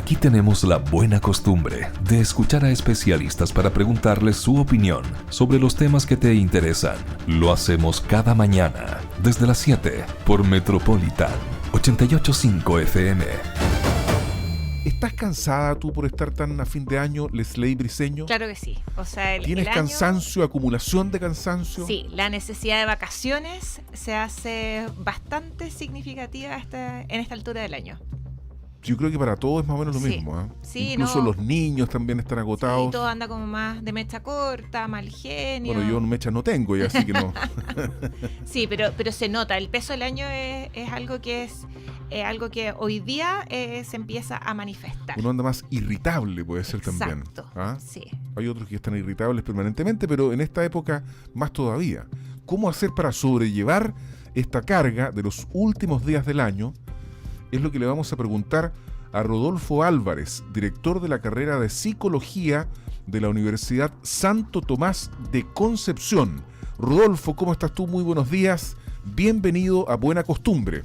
Aquí tenemos la buena costumbre de escuchar a especialistas para preguntarles su opinión sobre los temas que te interesan. Lo hacemos cada mañana, desde las 7, por Metropolitan 88.5 FM. ¿Estás cansada tú por estar tan a fin de año, Leslie Briceño? Claro que sí. O sea, ¿Tienes el año, cansancio, acumulación de cansancio? Sí, la necesidad de vacaciones se hace bastante significativa en esta altura del año. Yo creo que para todos es más o menos lo Sí. mismo, ¿eh? Sí, Incluso los niños también están agotados. Sí, todo anda como más de mecha corta, mal genio. Bueno, yo mecha no tengo ya, así que no. Sí, pero se nota. El peso del año es algo que algo que hoy día se empieza a manifestar. Uno anda más irritable, puede ser. también. Exacto, ¿Ah? sí. Hay otros que están irritables permanentemente, pero en esta época más todavía. ¿Cómo hacer para sobrellevar esta carga de los últimos días del año? Es lo que le vamos a preguntar a Rodolfo Álvarez, director de la carrera de Psicología de la Universidad Santo Tomás de Concepción. Rodolfo, ¿cómo estás tú? Muy buenos días. Bienvenido a Buena Costumbre.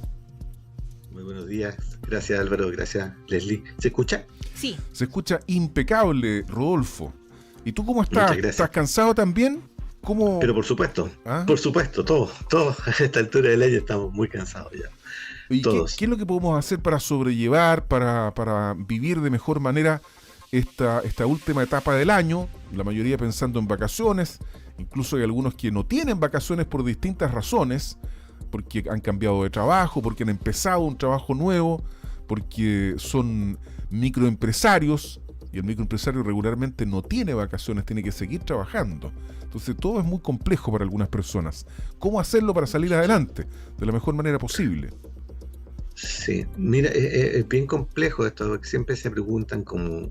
Muy buenos días. Gracias, Álvaro. Gracias, Leslie. ¿Se escucha? Sí. Se escucha impecable, Rodolfo. ¿Y tú cómo estás? Muchas gracias. ¿Estás cansado también? ¿Cómo? Pero por supuesto, ¿Ah? por supuesto, todos a esta altura del año estamos muy cansados ya. ¿Y todos. qué es lo que podemos hacer para sobrellevar, para vivir de mejor manera esta última etapa del año? La mayoría pensando en vacaciones, incluso hay algunos que no tienen vacaciones por distintas razones, porque han cambiado de trabajo, porque han empezado un trabajo nuevo, porque son microempresarios, y el microempresario regularmente no tiene vacaciones, tiene que seguir trabajando. Entonces todo es muy complejo para algunas personas. ¿Cómo hacerlo para salir adelante de la mejor manera posible? Sí, mira, es bien complejo esto, porque siempre se preguntan como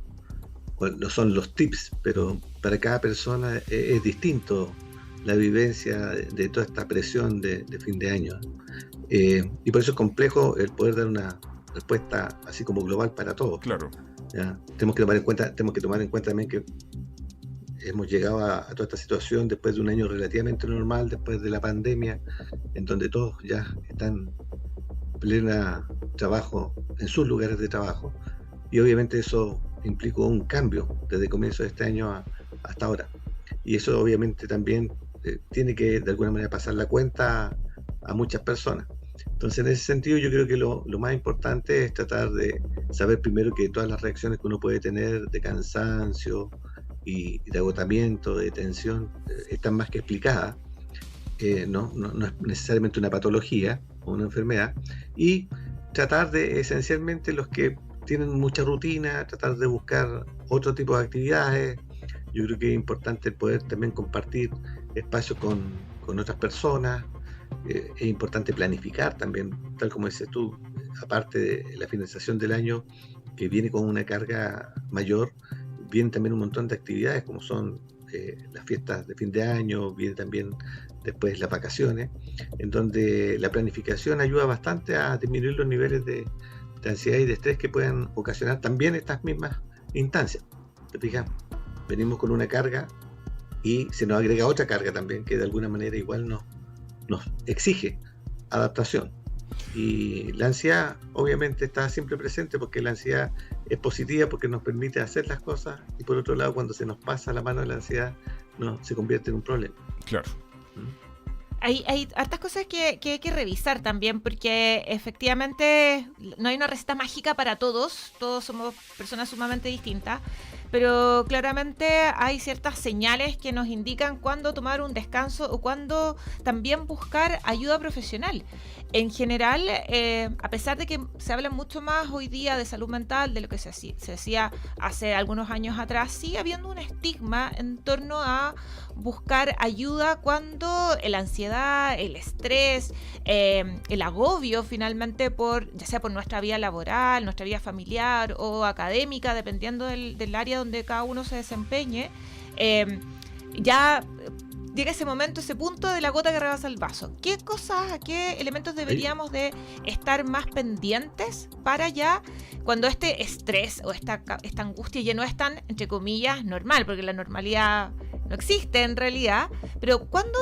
cuáles son los tips, pero para cada persona es distinto la vivencia de toda esta presión de fin de año. Y por eso es complejo el poder dar una respuesta así como global para todos. Claro. ¿Ya? Tenemos que tomar en cuenta también que hemos llegado a toda esta situación después de un año relativamente normal, después de la pandemia, en donde todos ya están plena trabajo en sus lugares de trabajo, y obviamente eso implicó un cambio desde el comienzo de este año hasta ahora, y eso obviamente también tiene que de alguna manera pasar la cuenta a muchas personas. Entonces, en ese sentido, yo creo que lo más importante es tratar de saber primero que todas las reacciones que uno puede tener de cansancio y de agotamiento, de tensión, están más que explicadas. No es necesariamente una patología o una enfermedad, y tratar de, esencialmente, los que tienen mucha rutina, tratar de buscar otro tipo de actividades. Yo creo que es importante el poder también compartir espacios con otras personas. Es importante planificar también, tal como dices tú, aparte de la finalización del año, que viene con una carga mayor, vienen también un montón de actividades como son las fiestas de fin de año, vienen también después las vacaciones, en donde la planificación ayuda bastante a disminuir los niveles de ansiedad y de estrés que pueden ocasionar también estas mismas instancias. ¿Te fijas? Venimos con una carga y se nos agrega otra carga también que de alguna manera igual nos exige adaptación. Y la ansiedad obviamente está siempre presente, porque la ansiedad es positiva porque nos permite hacer las cosas, y por otro lado, cuando se nos pasa la mano de la ansiedad, se convierte en un problema. Claro. Hay hartas cosas que hay que revisar también, porque efectivamente no hay una receta mágica para todos somos personas sumamente distintas, pero claramente hay ciertas señales que nos indican cuándo tomar un descanso o cuándo también buscar ayuda profesional. En general, a pesar de que se habla mucho más hoy día de salud mental de lo que se hacía hace algunos años atrás, sigue habiendo un estigma en torno a buscar ayuda cuando la ansiedad, el estrés, el agobio finalmente ya sea por nuestra vida laboral, nuestra vida familiar o académica, dependiendo del área donde cada uno se desempeñe, ya llega ese momento, ese punto de la gota que rebasa el vaso. ¿Qué cosas, qué elementos deberíamos de estar más pendientes para ya, cuando este estrés o esta angustia ya no es tan, entre comillas, normal, porque la normalidad no existe en realidad, pero cuando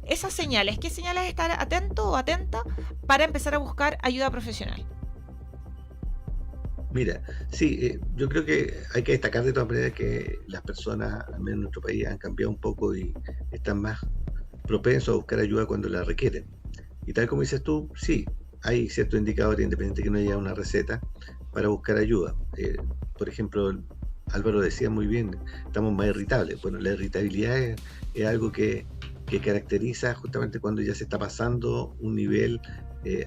esas señales, qué señales estar atento o atenta para empezar a buscar ayuda profesional? Mira, sí, yo creo que hay que destacar de todas maneras que las personas, al menos en nuestro país, han cambiado un poco y están más propensos a buscar ayuda cuando la requieren. Y tal como dices tú, sí, hay ciertos indicadores, independiente que no haya una receta, para buscar ayuda. Por ejemplo, Álvaro decía muy bien, estamos más irritables. Bueno, la irritabilidad es algo que caracteriza justamente cuando ya se está pasando un nivel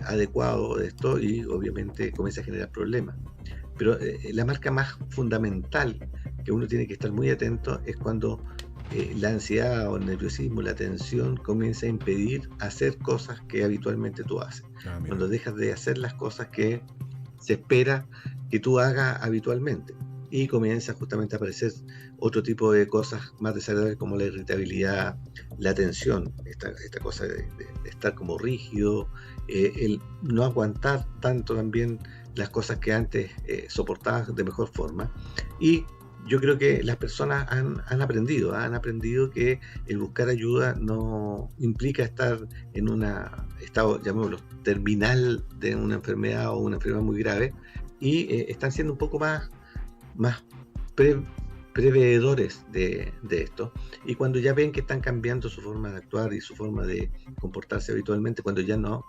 adecuado de esto y obviamente comienza a generar problemas. Pero la marca más fundamental que uno tiene que estar muy atento es cuando la ansiedad o el nerviosismo, la tensión comienza a impedir hacer cosas que habitualmente tú haces. Cuando dejas de hacer las cosas que se espera que tú hagas habitualmente y comienza justamente a aparecer otro tipo de cosas más desagradables como la irritabilidad, la tensión, esta cosa de estar como rígido, el no aguantar tanto también las cosas que antes soportabas de mejor forma. Y yo creo que las personas han aprendido que el buscar ayuda no implica estar en un estado, llamémoslo, terminal de una enfermedad o una enfermedad muy grave, y están siendo un poco más preveedores de esto, y cuando ya ven que están cambiando su forma de actuar y su forma de comportarse habitualmente, cuando ya no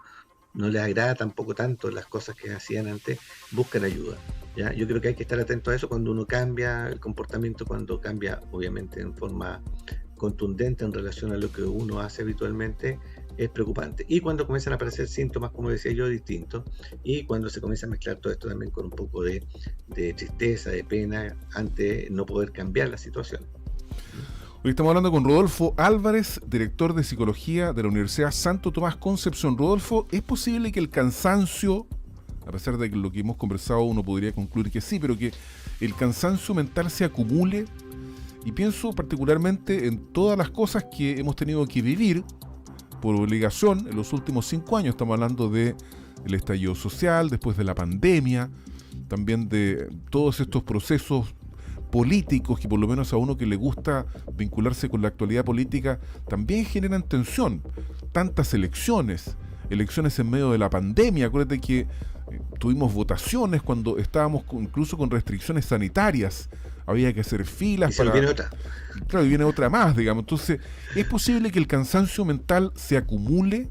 les agrada tampoco tanto las cosas que hacían antes, buscan ayuda. ¿Ya? Yo creo que hay que estar atento a eso cuando uno cambia el comportamiento, cuando cambia obviamente en forma contundente en relación a lo que uno hace habitualmente, es preocupante. Y cuando comienzan a aparecer síntomas, como decía yo, distintos, y cuando se comienza a mezclar todo esto también con un poco de tristeza, de pena, ante no poder cambiar la situación. Hoy estamos hablando con Rodolfo Álvarez, director de Psicología de la Universidad Santo Tomás Concepción. Rodolfo, ¿es posible que el cansancio, a pesar de que lo que hemos conversado uno podría concluir que sí, pero que el cansancio mental se acumule? Y pienso particularmente en todas las cosas que hemos tenido que vivir por obligación en los últimos 5 años. Estamos hablando del estallido social, después de la pandemia, también de todos estos procesos políticos que por lo menos a uno que le gusta vincularse con la actualidad política también generan tensión. Tantas elecciones en medio de la pandemia. Acuérdate que tuvimos votaciones cuando estábamos incluso con restricciones sanitarias. Había que hacer filas para... Viene otra. Claro, y viene otra más, digamos. Entonces, ¿es posible que el cansancio mental se acumule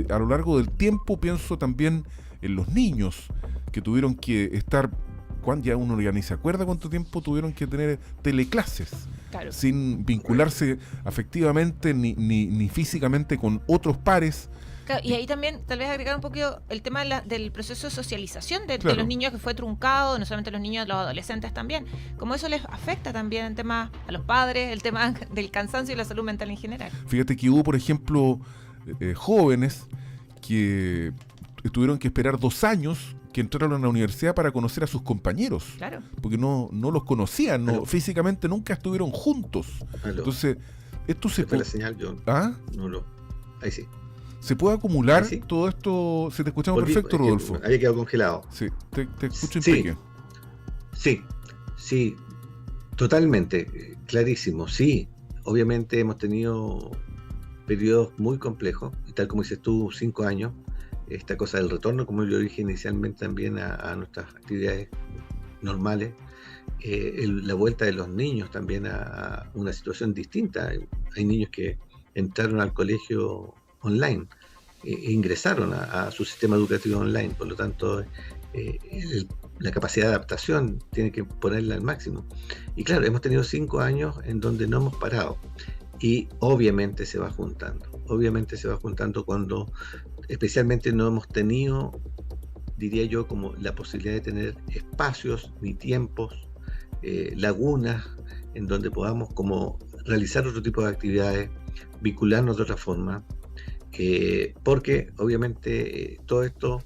a lo largo del tiempo? Pienso también en los niños que tuvieron que estar... ya uno ya ni se acuerda cuánto tiempo tuvieron que tener teleclases, claro, sin vincularse afectivamente ni físicamente con otros pares. Claro, y ahí también tal vez agregar un poquito el tema del proceso de socialización de Claro, los niños, que fue truncado, no solamente los niños, los adolescentes también, como eso les afecta también el tema a los padres, el tema del cansancio y la salud mental en general. Fíjate que hubo, por ejemplo, jóvenes que tuvieron que esperar 2 años que entraron a la universidad para conocer a sus compañeros. Claro. Porque no los conocían, físicamente nunca estuvieron juntos. Entonces, esto se puede... la señal, yo ahí sí. ¿Se puede acumular todo esto? ¿Se te escuchamos perfecto, Rodolfo? Había quedado congelado. Sí, te escucho impeque. Sí, totalmente, clarísimo. Sí, obviamente hemos tenido periodos muy complejos, y tal como dices tú, 5 años, esta cosa del retorno, como yo dije inicialmente también a nuestras actividades normales, la vuelta de los niños también a una situación distinta. Hay niños que entraron al colegio online, ingresaron a su sistema educativo online, por lo tanto la capacidad de adaptación tiene que ponerla al máximo. Y claro, hemos tenido 5 años en donde no hemos parado, y obviamente se va juntando cuando especialmente no hemos tenido, diría yo, como la posibilidad de tener espacios ni tiempos, lagunas en donde podamos como realizar otro tipo de actividades, vincularnos de otra forma, porque obviamente todo esto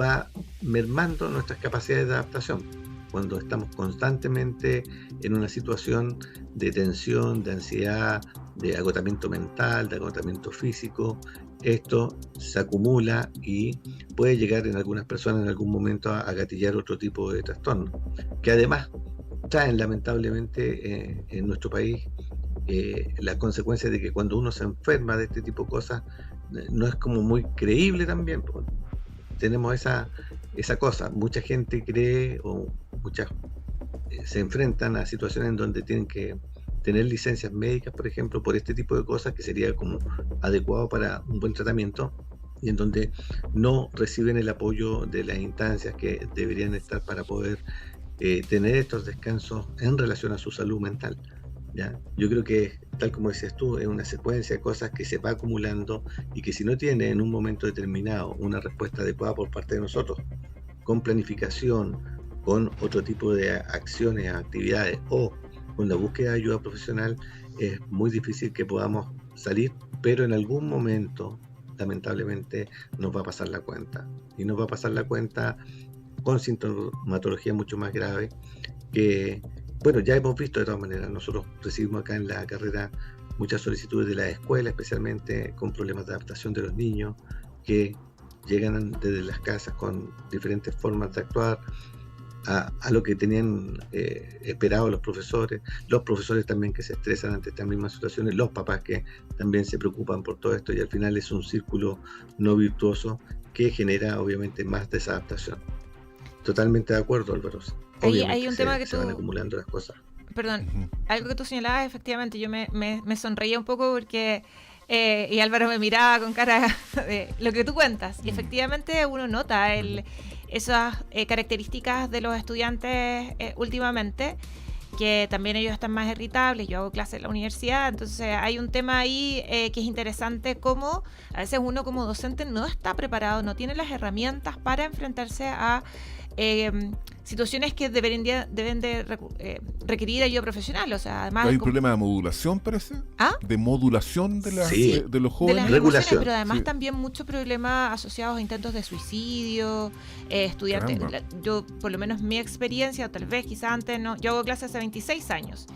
va mermando nuestras capacidades de adaptación. Cuando estamos constantemente en una situación de tensión, de ansiedad, de agotamiento mental, de agotamiento físico, esto se acumula y puede llegar en algunas personas en algún momento a gatillar otro tipo de trastorno, que además traen lamentablemente en nuestro país las consecuencias de que cuando uno se enferma de este tipo de cosas no es como muy creíble también. tenemos esa cosa. Mucha gente cree o muchas se enfrentan a situaciones en donde tienen que tener licencias médicas, por ejemplo, por este tipo de cosas que sería como adecuado para un buen tratamiento, y en donde no reciben el apoyo de las instancias que deberían estar para poder tener estos descansos en relación a su salud mental. ¿Ya? Yo creo que, tal como decías tú, es una secuencia de cosas que se va acumulando y que si no tiene en un momento determinado una respuesta adecuada por parte de nosotros, con planificación, con otro tipo de acciones, actividades o con la búsqueda de ayuda profesional, es muy difícil que podamos salir, pero en algún momento, lamentablemente, nos va a pasar la cuenta. Y nos va a pasar la cuenta con sintomatología mucho más grave que, bueno, ya hemos visto de todas maneras. Nosotros recibimos acá en la carrera muchas solicitudes de la escuela, especialmente con problemas de adaptación de los niños, que llegan desde las casas con diferentes formas de actuar a lo que tenían esperado los profesores también que se estresan ante estas mismas situaciones, los papás que también se preocupan por todo esto, y al final es un círculo no virtuoso que genera obviamente más desadaptación. Totalmente de acuerdo, Álvaro. Hay un tema que se van acumulando las cosas. Perdón, algo que tú señalabas, efectivamente, yo me sonreía un poco porque y Álvaro me miraba con cara de lo que tú cuentas, y efectivamente uno nota esas características de los estudiantes últimamente, que también ellos están más irritables. Yo hago clases en la universidad, entonces hay un tema ahí que es interesante, como a veces uno como docente no está preparado, no tiene las herramientas para enfrentarse a situaciones que deben de requerir ayuda profesional. O sea, además hay un problema de modulación, parece. De modulación de los jóvenes. De las regulaciones, pero además también mucho problema asociados a intentos de suicidio, estudiantes. Yo, por lo menos mi experiencia, o tal vez quizás antes no, yo hago clases hace 26 años.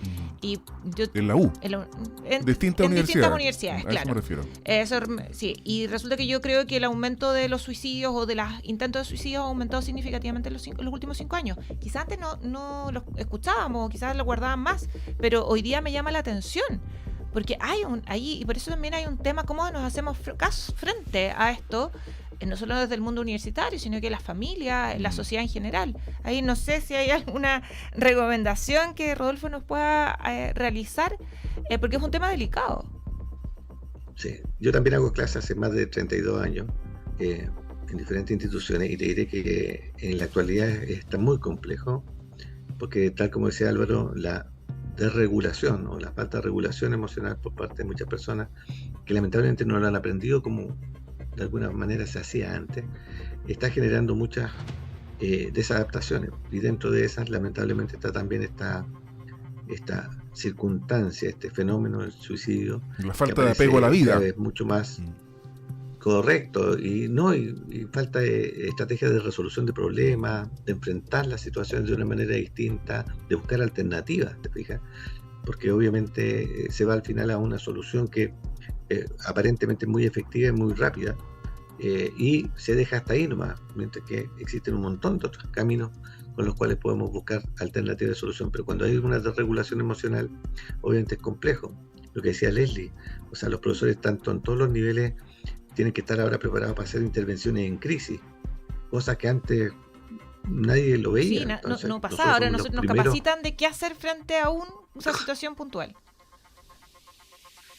Y yo, en la U. En distintas universidades, claro. Eso me refiero. Eso, sí, y resulta que yo creo que el aumento de los suicidios o de los intentos de suicidio ha aumentado significativamente en los últimos 5 años. Quizás antes no lo escuchábamos, quizás lo guardaban más, pero hoy día me llama la atención, porque y por eso también hay un tema, cómo nos hacemos frente a esto, no solo desde el mundo universitario, sino que las familias, la sociedad en general. Ahí no sé si hay alguna recomendación que Rodolfo nos pueda realizar, porque es un tema delicado. Sí, yo también hago clases hace más de 32 años en diferentes instituciones, y te diré que en la actualidad está muy complejo, porque tal como decía Álvaro, la desregulación o la falta de regulación emocional por parte de muchas personas que lamentablemente no lo han aprendido como de alguna manera se hacía antes, está generando muchas desadaptaciones, y dentro de esas lamentablemente está también esta circunstancia, este fenómeno del suicidio, la falta de apego a la vida, es mucho más correcto, y falta de estrategias de resolución de problemas, de enfrentar las situaciones de una manera distinta, de buscar alternativas, ¿te fijas? Porque obviamente se va al final a una solución que aparentemente es muy efectiva y muy rápida, y se deja hasta ahí nomás, mientras que existen un montón de otros caminos con los cuales podemos buscar alternativas de solución. Pero cuando hay una desregulación emocional, obviamente es complejo. Lo que decía Leslie, o sea, los profesores tanto en todos los niveles tienen que estar ahora preparados para hacer intervenciones en crisis, cosas que antes nadie lo veía. Sí, entonces, no pasaba. Ahora nos capacitan de qué hacer frente a una situación puntual.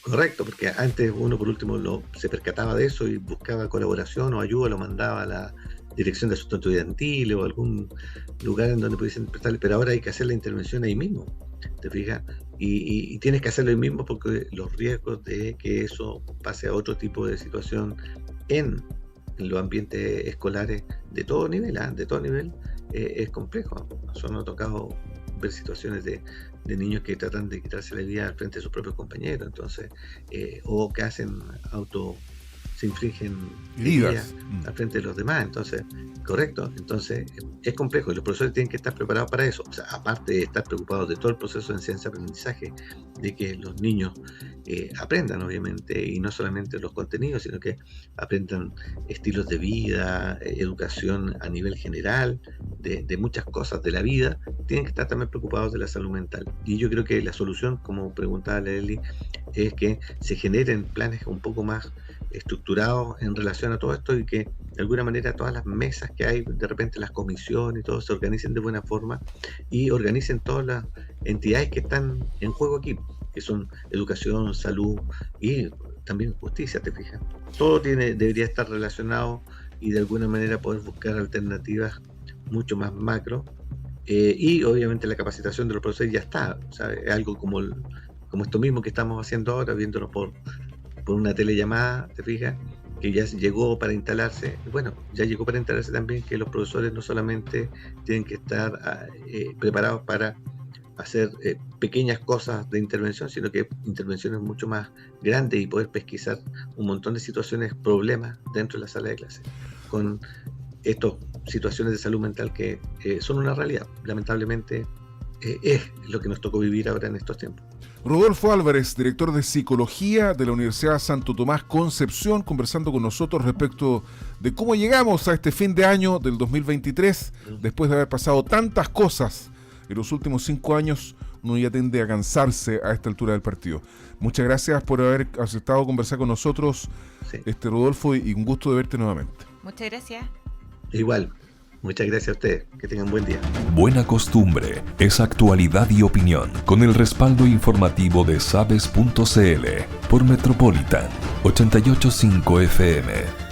Correcto, porque antes uno por último se percataba de eso y buscaba colaboración o ayuda, lo mandaba a la dirección de asuntos estudiantiles o algún lugar en donde pudiesen prestarle, pero ahora hay que hacer la intervención ahí mismo, ¿te fijas? Y tienes que hacerlo ahí mismo, porque los riesgos de que eso pase a otro tipo de situación en los ambientes escolares de todo nivel, es complejo. Nosotros nos ha tocado ver situaciones de niños que tratan de quitarse la vida al frente de sus propios compañeros, entonces, o que se infringen heridas al frente de los demás. Entonces, correcto, entonces es complejo, y los profesores tienen que estar preparados para eso. O sea, aparte de estar preocupados de todo el proceso de enseñanza-aprendizaje, de que los niños aprendan, obviamente, y no solamente los contenidos, sino que aprendan estilos de vida, educación a nivel general, de muchas cosas de la vida. Tienen que estar también preocupados de la salud mental. Y yo creo que la solución, como preguntaba Leslie, es que se generen planes un poco más estructurados en relación a todo esto y que de alguna manera todas las mesas que hay, de repente las comisiones y todo, se organicen de buena forma y organicen todas las entidades que están en juego aquí, que son educación, salud y también justicia, ¿te fijas? Todo debería estar relacionado y de alguna manera poder buscar alternativas mucho más macro. Y obviamente la capacitación de los profesores ya está, ¿sabes? Es algo como esto mismo que estamos haciendo ahora, viéndonos por una telellamada, ¿te fijas? Que ya llegó para instalarse. Bueno, ya llegó para instalarse también que los profesores no solamente tienen que estar preparados para hacer pequeñas cosas de intervención, sino que intervenciones mucho más grandes y poder pesquisar un montón de situaciones, problemas dentro de la sala de clase, con estas situaciones de salud mental que son una realidad. Lamentablemente es lo que nos tocó vivir ahora en estos tiempos. Rodolfo Álvarez, director de Psicología de la Universidad Santo Tomás Concepción, conversando con nosotros respecto de cómo llegamos a este fin de año del 2023, después de haber pasado tantas cosas en los últimos 5 años. Uno ya tiende a cansarse a esta altura del partido. Muchas gracias por haber aceptado conversar con nosotros, Sí. Rodolfo, y un gusto de verte nuevamente. Muchas gracias. Igual, muchas gracias a ustedes, que tengan buen día. Buena Costumbre es actualidad y opinión con el respaldo informativo de sabes.cl por Metropolitan 88.5 FM.